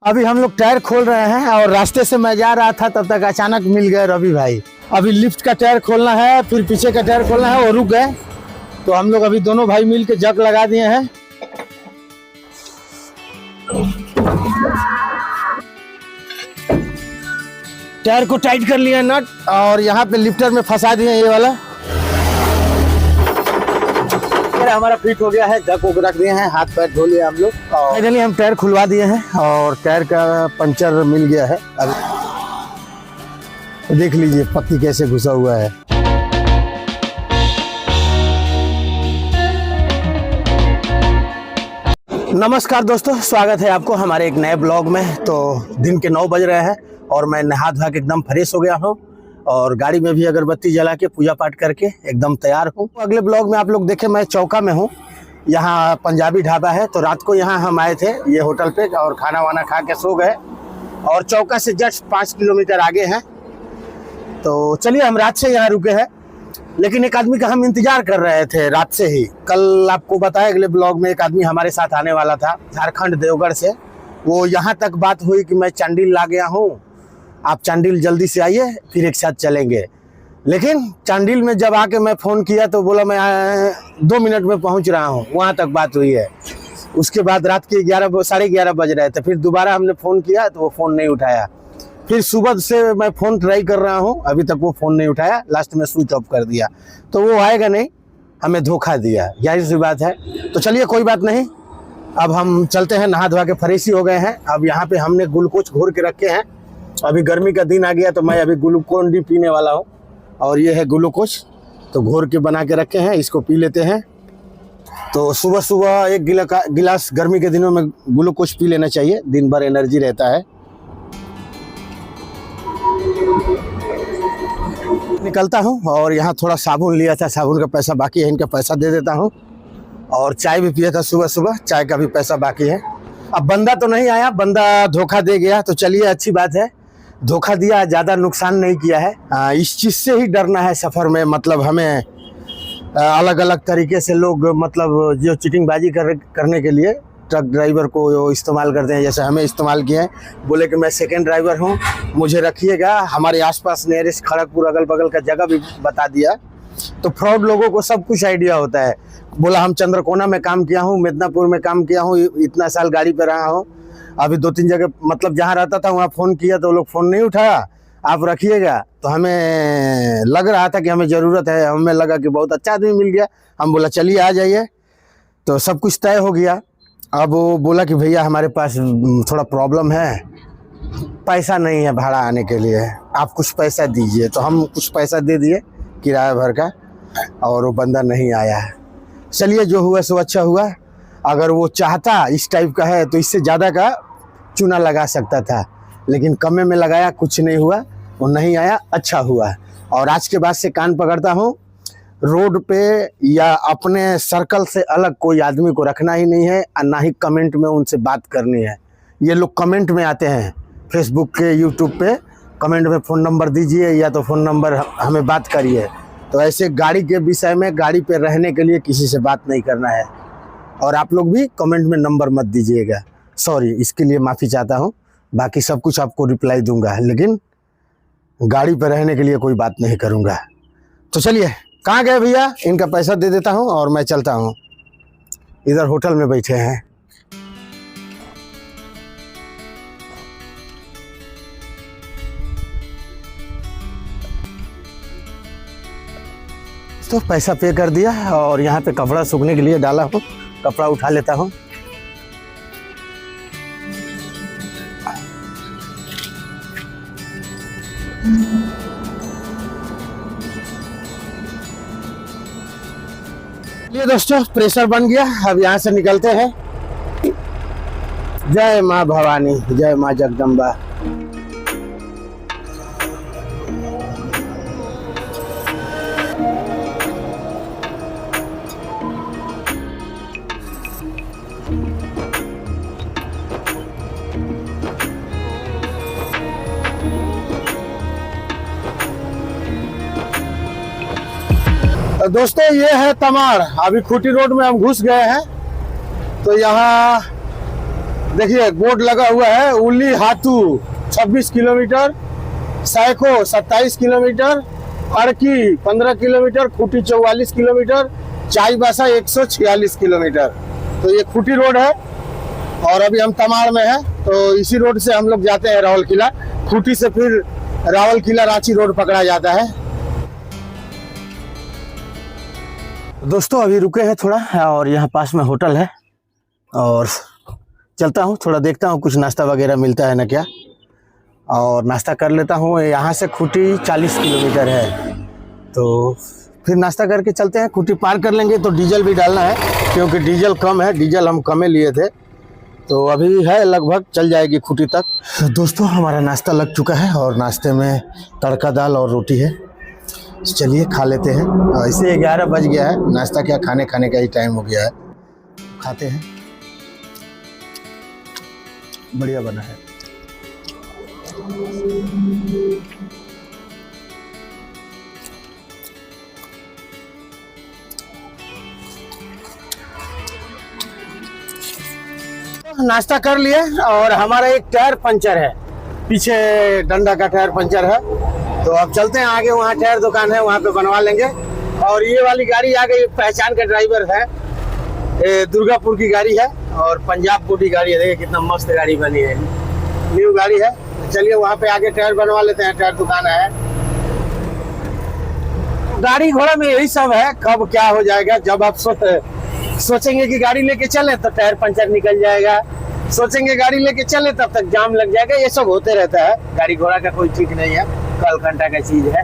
अभी हम लोग टायर खोल रहे हैं और रास्ते से मैं जा रहा था तब तक अचानक मिल गए रवि भाई। अभी लिफ्ट का टायर खोलना है, फिर पीछे का टायर खोलना है, वो रुक गए तो हम लोग अभी दोनों भाई मिल के जग लगा दिए हैं। टायर को टाइट कर लिया नट और यहाँ पे लिफ्टर में फंसा दिए ये वाला। हमारा फिट हो गया है, जग को रख दिए हैं, हाथ पैर धो लिए हम लोग। फाइनली हम टायर खुलवा दिए हैं और टायर का पंचर मिल गया है। अभी देख लीजिए पत्ती कैसे घुसा हुआ है। नमस्कार दोस्तों, स्वागत है आपको हमारे एक नए ब्लॉग में। तो दिन के 9 बज रहे हैं और मैं नहा धोा के एकदम फ्रेश हो गया हूँ और गाड़ी में भी अगरबत्ती जला के पूजा पाठ करके एकदम तैयार हूँ। अगले ब्लॉग में आप लोग देखें, मैं चौका में हूँ। यहाँ पंजाबी ढाबा है, तो रात को यहाँ हम आए थे ये होटल पे और खाना वाना खा के सो गए और चौका से जस्ट 5 किलोमीटर आगे हैं। तो चलिए, हम रात से यहाँ रुके हैं, लेकिन एक आदमी का हम इंतजार कर रहे थे रात से ही। कल आपको बताया अगले ब्लॉग में एक आदमी हमारे साथ आने वाला था झारखंड देवगढ़ से। वो यहाँ तक बात हुई कि मैं चांडिल ला गया हूँ, आप चांडिल जल्दी से आइए, फिर एक साथ चलेंगे। लेकिन चांडिल में जब आके मैं फ़ोन किया तो बोला मैं 2 मिनट में पहुँच रहा हूँ, वहाँ तक बात हुई है। उसके बाद रात के 11-11:30 बज रहे थे, फिर दोबारा हमने फ़ोन किया तो वो फ़ोन नहीं उठाया। फिर सुबह से मैं फ़ोन ट्राई कर रहा हूँ, अभी तक वो फ़ोन नहीं उठाया, लास्ट में स्विच ऑफ कर दिया। तो वो आएगा नहीं, हमें धोखा दिया, जाहिर सी बात है। तो चलिए कोई बात नहीं, अब हम चलते हैं, नहा धोवा के फ्रेश ही हो गए हैं। अब यहाँ पे हमने ग्लूकोज घोर के रखे हैं, अभी गर्मी का दिन आ गया तो मैं अभी ग्लूकोन डी पीने वाला हूँ। और ये है ग्लूकोज, तो घोर के बना के रखे हैं, इसको पी लेते हैं। तो सुबह सुबह 1 गिलास गर्मी के दिनों में ग्लूकोज पी लेना चाहिए, दिन भर एनर्जी रहता है। निकलता हूँ और यहाँ थोड़ा साबुन लिया था, साबुन का पैसा बाकी है, इनका पैसा दे देता हूँ। और चाय भी पिया था सुबह सुबह, चाय का भी पैसा बाकी है। अब बंदा तो नहीं आया, बंदा धोखा दे गया, तो चलिए अच्छी बात है, धोखा दिया, ज़्यादा नुकसान नहीं किया है। इस चीज़ से ही डरना है सफ़र में, मतलब हमें अलग अलग तरीके से लोग मतलब जो चीटिंगबाजी करने के लिए ट्रक ड्राइवर को इस्तेमाल करते हैं, जैसे हमें इस्तेमाल किए हैं। बोले कि मैं सेकंड ड्राइवर हूँ, मुझे रखिएगा। हमारे आसपास नियरेस्ट खड़गपुर अगल बगल का जगह भी बता दिया। तो फ्रॉड लोगों को सब कुछ आइडिया होता है। बोला हम चंद्रकोना में काम किया हूँ, मिदनापुर में काम किया हूँ, इतना साल गाड़ी पे रहा हूँ, अभी 2-3 जगह मतलब जहाँ रहता था वहाँ फ़ोन किया तो वो लोग फ़ोन नहीं उठाया, आप रखिएगा। तो हमें लग रहा था कि हमें ज़रूरत है, हमें लगा कि बहुत अच्छा आदमी मिल गया, हम बोला चलिए आ जाइए। तो सब कुछ तय हो गया। अब वो बोला कि भैया हमारे पास थोड़ा प्रॉब्लम है, पैसा नहीं है भाड़ा आने के लिए, आप कुछ पैसा दीजिए। तो हम कुछ पैसा दे दिए किराया भर का, और वो बंदा नहीं आया है। चलिए जो हुआ सो अच्छा हुआ। अगर वो चाहता इस टाइप का है तो इससे ज़्यादा का चूना लगा सकता था, लेकिन कमे में लगाया, कुछ नहीं हुआ, वो नहीं आया, अच्छा हुआ। और आज के बाद से कान पकड़ता हूँ, रोड पे या अपने सर्कल से अलग कोई आदमी को रखना ही नहीं है, और ना ही कमेंट में उनसे बात करनी है। ये लोग कमेंट में आते हैं फेसबुक के, यूट्यूब पे कमेंट में फ़ोन नंबर दीजिए या तो फ़ोन नंबर हमें बात करिए। तो ऐसे गाड़ी के विषय में, गाड़ी पे रहने के लिए किसी से बात नहीं करना है। और आप लोग भी कमेंट में नंबर मत दीजिएगा, सॉरी, इसके लिए माफ़ी चाहता हूँ। बाकी सब कुछ आपको रिप्लाई दूंगा, लेकिन गाड़ी पे रहने के लिए कोई बात नहीं करूँगा। तो चलिए, कहाँ गए भैया, इनका पैसा दे देता हूँ और मैं चलता हूँ। इधर होटल में बैठे हैं। तो पैसा पे कर दिया और यहाँ पे कपड़ा सूखने के लिए डाला हूँ, कपड़ा उठा लेता हूँ। ये दोस्तों प्रेशर बन गया, अब यहाँ से निकलते हैं। जय माँ भवानी, जय माँ जगदम्बा। दोस्तों ये है तमाड़, अभी खूटी रोड में हम घुस गए हैं। तो यहाँ देखिए बोर्ड लगा हुआ है, Ulihatu 26 kilometre, Saiko 27 kilometre, Arki 15 kilometre, Khunti 44 kilometre, Chaibasa 146 kilometre. तो ये खूटी रोड है और अभी हम तमाड़ में हैं, तो इसी रोड से हम लोग जाते हैं रावल किला। खूटी से फिर रावल किला रांची रोड पकड़ा जाता है। दोस्तों अभी रुके हैं थोड़ा और यहाँ पास में होटल है और चलता हूँ, थोड़ा देखता हूँ कुछ नाश्ता वगैरह मिलता है ना क्या, और नाश्ता कर लेता हूँ। यहाँ से खूटी 40 किलोमीटर है, तो फिर नाश्ता करके चलते हैं। खूटी पार कर लेंगे तो डीजल भी डालना है, क्योंकि डीजल कम है, डीजल हम कम लिए थे, तो अभी है लगभग चल जाएगी खूटी तक। तो दोस्तों हमारा नाश्ता लग चुका है और नाश्ते में तड़का दाल और रोटी है। चलिए खा लेते हैं। ऐसे 11 बज गया है, नाश्ता क्या खाने का ही टाइम हो गया है, खाते हैं। बढ़िया बना है। नाश्ता कर लिए और हमारा एक टायर पंचर है, पीछे डंडा का टायर पंचर है, तो अब चलते हैं आगे, वहाँ टायर दुकान है, वहाँ पे बनवा लेंगे। और ये वाली गाड़ी आ गई, पहचान का ड्राइवर है, ये दुर्गापुर की गाड़ी है और पंजाब बोर्ड की गाड़ी है। देखिए कितना मस्त गाड़ी बनी है, न्यू गाड़ी है। चलिए वहाँ पे आगे टायर बनवा लेते हैं, टायर दुकान है। गाड़ी घोड़ा में यही सब है, कब क्या हो जाएगा। जब आप सोचेंगे कि गाड़ी लेके चले तो टायर पंचर निकल जाएगा, सोचेंगे गाड़ी लेके चले तब तक जाम लग जाएगा। ये सब होते रहता है, गाड़ी घोड़ा का कोई ठीक नहीं है, कल घंटा का चीज है।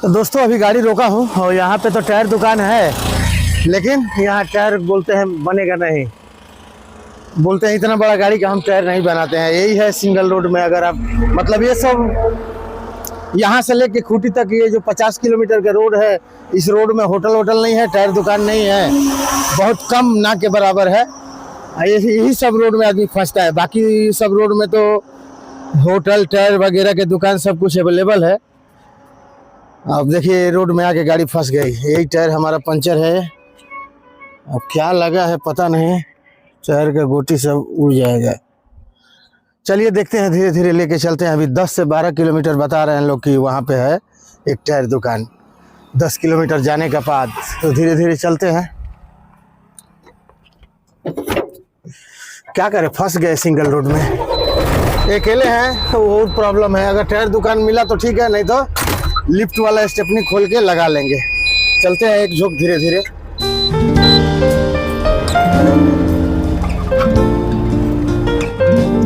तो दोस्तों अभी गाड़ी रोका हूँ और यहाँ पे तो टायर दुकान है, लेकिन यहाँ टायर बोलते हैं बनेगा नहीं, बोलते हैं इतना बड़ा गाड़ी का हम टायर नहीं बनाते हैं। यही है सिंगल रोड में, अगर आप मतलब ये सब यहाँ से लेके खूटी तक ये जो 50 किलोमीटर का रोड है, इस रोड में होटल नहीं है, टायर दुकान नहीं है, बहुत कम ना के बराबर है। यही सब रोड में आदमी फंसता है, बाकी सब रोड में तो होटल टायर वगैरह के दुकान सब कुछ अवेलेबल है। अब देखिए रोड में आके गाड़ी फंस गई, यही टायर हमारा पंचर है। अब क्या लगा है पता नहीं, टायर का गोटी सब उड़ जाएगा। चलिए देखते हैं, धीरे धीरे लेके चलते हैं। अभी 10 से 12 किलोमीटर बता रहे हैं लोग कि वहाँ पे है एक टायर दुकान, 10 किलोमीटर जाने के बाद, तो धीरे धीरे चलते हैं। क्या करें, फंस गए सिंगल रोड में, अकेले हैं तो बहुत प्रॉब्लम है। अगर टायर दुकान मिला तो ठीक है, नहीं तो लिफ्ट वाला स्टेपनी खोल के लगा लेंगे। चलते हैं एक झोंक धीरे धीरे।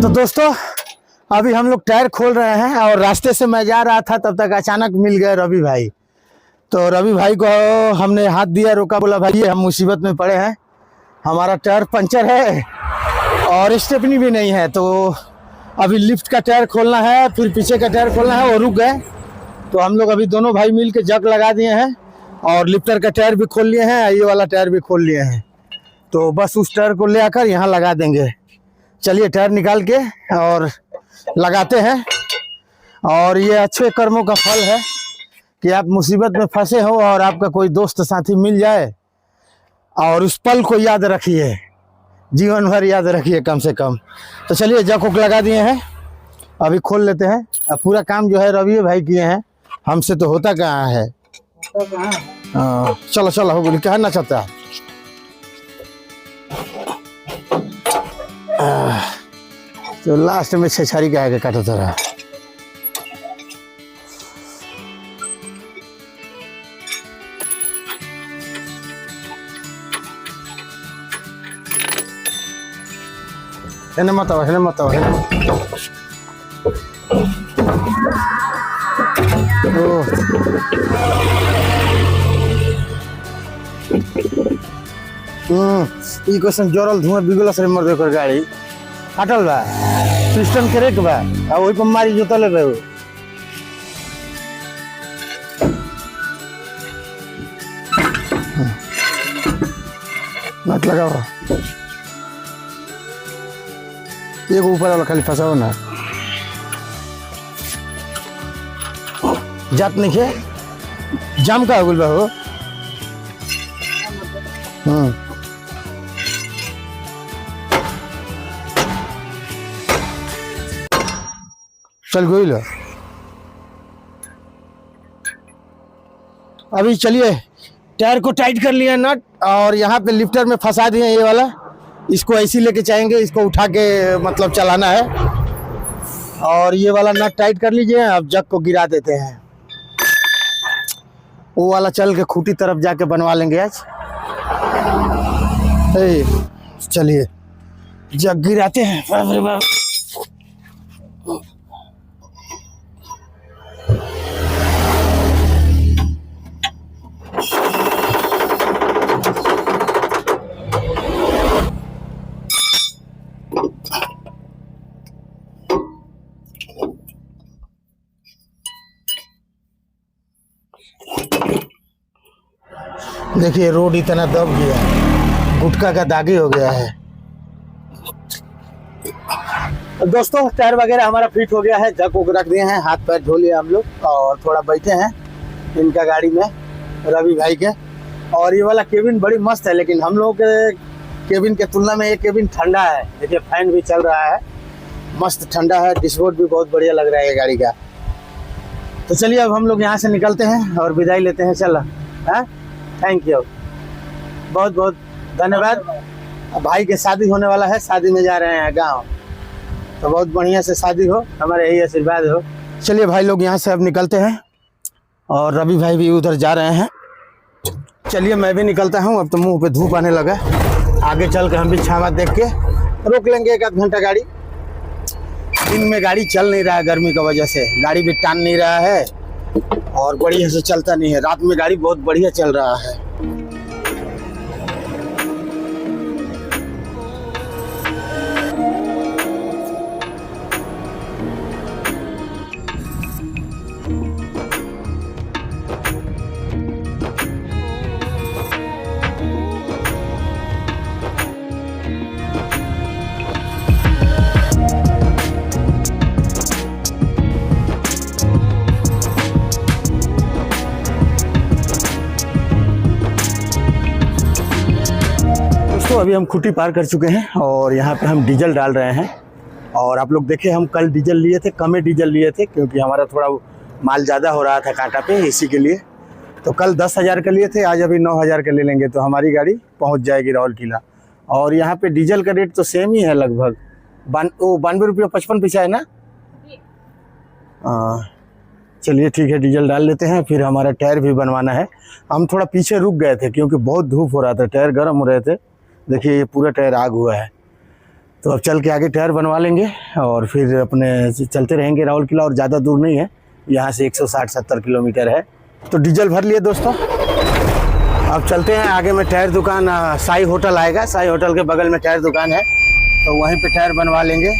तो दोस्तों अभी हम लोग टायर खोल रहे हैं और रास्ते से मैं जा रहा था, तब तक अचानक मिल गए रवि भाई। तो रवि भाई को हमने हाथ दिया, रोका, बोला भाई हम मुसीबत में पड़े हैं, हमारा टायर पंचर है और स्टेपनी भी नहीं है, तो अभी लिफ्ट का टायर खोलना है, फिर पीछे का टायर खोलना है। वो रुक गए, तो हम लोग अभी दोनों भाई मिल के जग लगा दिए हैं और लिफ्टर का टायर भी खोल लिए हैं, ये वाला टायर भी खोल लिए हैं। तो बस उस टायर को ले आकर यहाँ लगा देंगे। चलिए टायर निकाल के और लगाते हैं। और ये अच्छे कर्मों का फल है कि आप मुसीबत में फंसे हो और आपका कोई दोस्त साथी मिल जाए, और उस पल को याद रखिए, जीवन भर याद रखिए कम से कम। तो चलिए जग को लगा दिए हैं, अभी खोल लेते हैं। अब पूरा काम जो है रवि भाई किए हैं, हमसे तो होता कहाँ है। चलो चलो हो, क्या ना चाहता है। तो लास्ट में छेछारी का आगे काटो तरह। है मत आओ, ई क्वेश्चन जोरल धुआं बिगुला से मर देकर गाड़ी फाटल बा, पिस्टन क्रेक बा, आ वही पर मारी जोतले बा। नट लगाओ, एक ऊपर वाला खाली फंसाओ ना, जात नहीं है, जाम का हो गया हो। चल गोई लो। अभी चलिए टायर को टाइट कर लिया नट, और यहाँ पे लिफ्टर में फंसा दिए ये वाला। इसको ऐसे लेके जाएंगे, इसको उठा के मतलब चलाना है। और ये वाला नट टाइट कर लीजिए। अब जग को गिरा देते हैं, वो वाला चल के खूटी तरफ जाके बनवा लेंगे आज। चलिए जग गिराते हैं। बाप रे बाप। देखिए रोड इतना दब गया है, गुटखा का दागी हो गया है। दोस्तों टायर वगैरह हमारा फिट हो गया है, जग को रख दिए हैं, हाथ पैर धो लिए हम लोग और थोड़ा बैठे हैं इनका गाड़ी में, रवि भाई के। और ये वाला केबिन बड़ी मस्त है, लेकिन हम लोग के केबिन के तुलना में ये केबिन ठंडा है। देखिए फैन भी चल रहा है, मस्त ठंडा है। डिशबोर्ड भी बहुत बढ़िया लग रहा है ये गाड़ी का। तो चलिए अब हम लोग यहाँ से निकलते हैं और विदाई लेते हैं। चलो हाँ, थैंक यू, बहुत बहुत धन्यवाद। भाई के शादी होने वाला है, शादी में जा रहे हैं गांव, तो बहुत बढ़िया से शादी हो, हमारे यही आशीर्वाद हो। चलिए भाई लोग यहाँ से अब निकलते हैं, और रवि भाई भी उधर जा रहे हैं। चलिए मैं भी निकलता हूँ, अब तो मुंह पे धूप आने लगा। आगे चल के हम भी छावा देख के रोक लेंगे 1 आध घंटा गाड़ी। दिन में गाड़ी चल नहीं रहा है गर्मी की वजह से, गाड़ी भी टान नहीं रहा है और बढ़िया से चलता नहीं है। रात में गाड़ी बहुत बढ़िया चल रहा है। तो अभी हम खूटी पार कर चुके हैं और यहाँ पे हम डीजल डाल रहे हैं। और आप लोग देखे हम कल डीजल लिए थे, कम ही डीजल लिए थे क्योंकि हमारा थोड़ा माल ज़्यादा हो रहा था कांटा पे, इसी के लिए। तो कल 10,000 का लिए थे, आज अभी 9,000 का ले लेंगे तो हमारी गाड़ी पहुँच जाएगी राउल किला। और यहाँ पे डीजल का रेट तो सेम ही है लगभग, 92 रुपये 55 पैसा है ना। चलिए ठीक है, डीजल डाल लेते हैं। फिर हमारा टायर भी बनवाना है। हम थोड़ा पीछे रुक गए थे क्योंकि बहुत धूप हो रहा था, टायर गर्म हो रहे थे। देखिए ये पूरा टायर आग हुआ है। तो अब चल के आगे टायर बनवा लेंगे और फिर अपने चलते रहेंगे राउल किला। और ज़्यादा दूर नहीं है, यहाँ से 160-70 किलोमीटर है। तो डीजल भर लिए दोस्तों, अब चलते हैं आगे में। टायर दुकान साई होटल आएगा, साई होटल के बगल में टायर दुकान है, तो वहीं पे टायर बनवा लेंगे।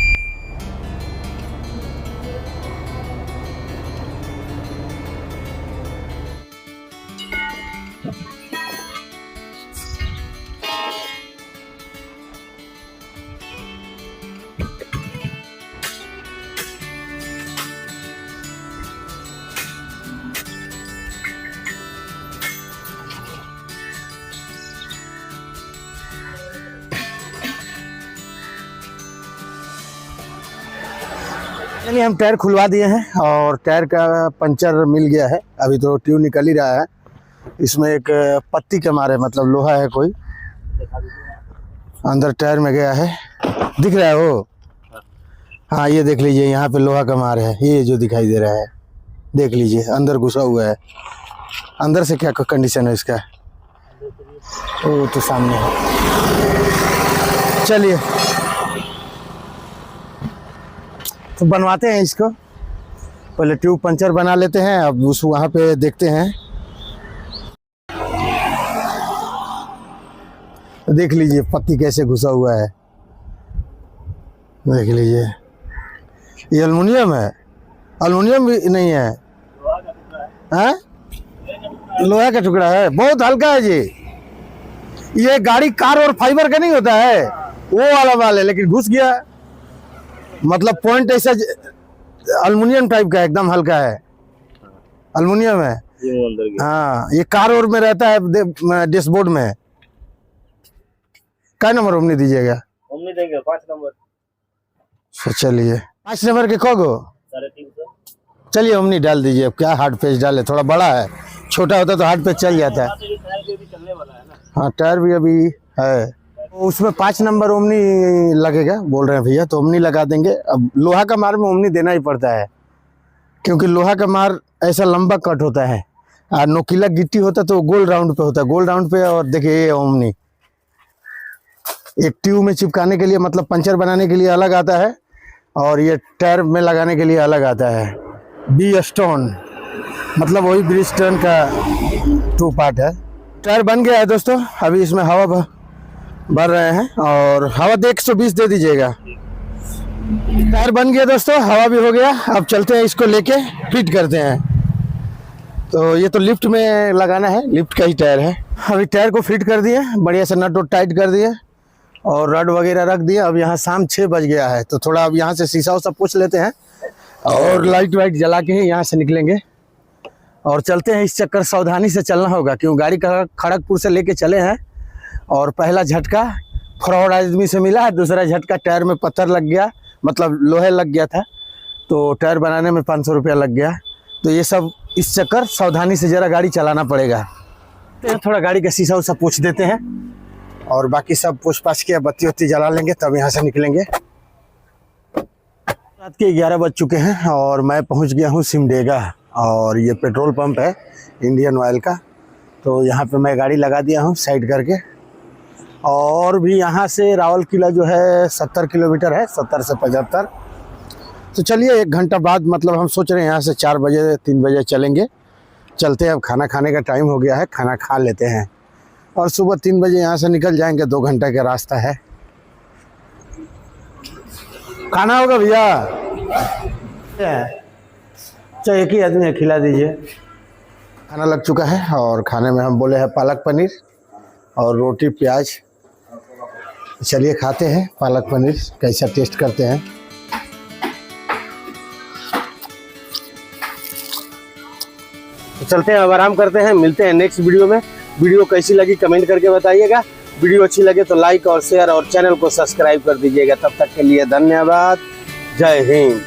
यानी हम टायर खुलवा दिए हैं और टायर का पंचर मिल गया है। अभी तो ट्यूब निकल ही रहा है, इसमें एक पत्ती के मारे मतलब लोहा है कोई अंदर टायर में गया है, दिख रहा है वो। हाँ ये देख लीजिए, यहाँ पे लोहा का मार है, ये जो दिखाई दे रहा है देख लीजिए, अंदर घुसा हुआ है। अंदर से क्या कंडीशन है इसका, वो तो सामने है। चलिए तो बनवाते हैं इसको, पहले ट्यूब पंचर बना लेते हैं, अब उस वहाँ पे देखते हैं। देख लीजिए पत्ती कैसे घुसा हुआ है, देख लीजिए। ये एल्युमिनियम है, एल्युमिनियम भी नहीं है, हाँ लोहा का टुकड़ा है, बहुत हल्का है जी। ये गाड़ी कार और फाइबर का नहीं होता है, वो वाला माल है, लेकिन घुस गया। मतलब पॉइंट ऐसा एल्युमिनियम टाइप का एकदम हल्का है, एल्युमिनियम है। हाँ ये कार और में रहता है डैशबोर्ड में। क्या नंबर हमने दीजिएगा? हमने देंगे 5 नंबर। चलिए 5 नंबर के को गो 3.5 चलिए ओमनी डाल दीजिए, अब क्या हार्ड पेज डाले, थोड़ा बड़ा है, छोटा होता तो हार्ड पेज चल जाता है। हाँ टायर भी अभी है, उसमें 5 नंबर ओमनी लगेगा बोल रहे हैं भैया, तो ओमनी लगा देंगे। अब लोहा का मार में ओमनी देना ही पड़ता है, क्योंकि लोहा का मार ऐसा लंबा कट होता है, और नोकीला गिट्टी होता तो गोल राउंड पे होता है, गोल राउंड पे। और देखिए ये ओमनी एक ट्यूब में चिपकाने के लिए, मतलब पंचर बनाने के लिए अलग आता है, और ये टायर में लगाने के लिए अलग आता है। बी स्टोन मतलब वही ब्रिजस्टोन का 2 पार्ट है। टायर बन गया है दोस्तों, अभी इसमें हवा भर रहे हैं, और हवा दे 120 दे दीजिएगा। टायर बन गया दोस्तों, हवा भी हो गया। अब चलते हैं इसको लेके फिट करते हैं। तो ये तो लिफ्ट में लगाना है, लिफ्ट का ही टायर है। अभी टायर को फिट कर दिए, बढ़िया से नट वट टाइट कर दिए और रड वगैरह रख दिए। अब यहाँ शाम 6 बज गया है, तो थोड़ा अब यहाँ से शीशा उसा पोंछ लेते हैं और लाइट वाइट जला के ही यहाँ से निकलेंगे और चलते हैं। इस चक्कर सावधानी से चलना होगा, क्यों गाड़ी का खड़गपुर से लेके चले हैं, और पहला झटका फ्रॉड आदमी से मिला है, दूसरा झटका टायर में पत्थर लग गया, मतलब लोहे लग गया था, तो टायर बनाने में 500 रुपया लग गया। तो ये सब इस चक्कर सावधानी से ज़रा गाड़ी चलाना पड़ेगा। थोड़ा गाड़ी का शीशा उसा पोंछ देते हैं और बाकी सब पोंछ पाछ के बत्ती वत्ती जला लेंगे, तब यहाँ से निकलेंगे। रात के 11 बज चुके हैं और मैं पहुँच गया हूँ सिमडेगा, और ये पेट्रोल पंप है इंडियन ऑयल का। तो यहाँ पे मैं गाड़ी लगा दिया हूँ साइड करके, और भी यहाँ से रावल किला जो है 70 किलोमीटर है, 70 से 75। तो चलिए 1 घंटा बाद, मतलब हम सोच रहे हैं यहाँ से 4 बजे 3 बजे चलेंगे। चलते हैं, अब खाना खाने का टाइम हो गया है, खाना खा लेते हैं और सुबह 3 बजे यहाँ से निकल जाएंगे। 2 घंटे का रास्ता है। खाना होगा भैया? अच्छा एक ही आदमी है, खिला दीजिए। खाना लग चुका है और खाने में हम बोले हैं पालक पनीर और रोटी प्याज। चलिए खाते हैं पालक पनीर, कैसा टेस्ट करते हैं। तो चलते हैं, अब आराम करते हैं, मिलते हैं नेक्स्ट वीडियो में। वीडियो कैसी लगी कमेंट करके बताइएगा। वीडियो अच्छी लगे तो लाइक और शेयर और चैनल को सब्सक्राइब कर दीजिएगा। तब तक के लिए धन्यवाद। जय हिंद।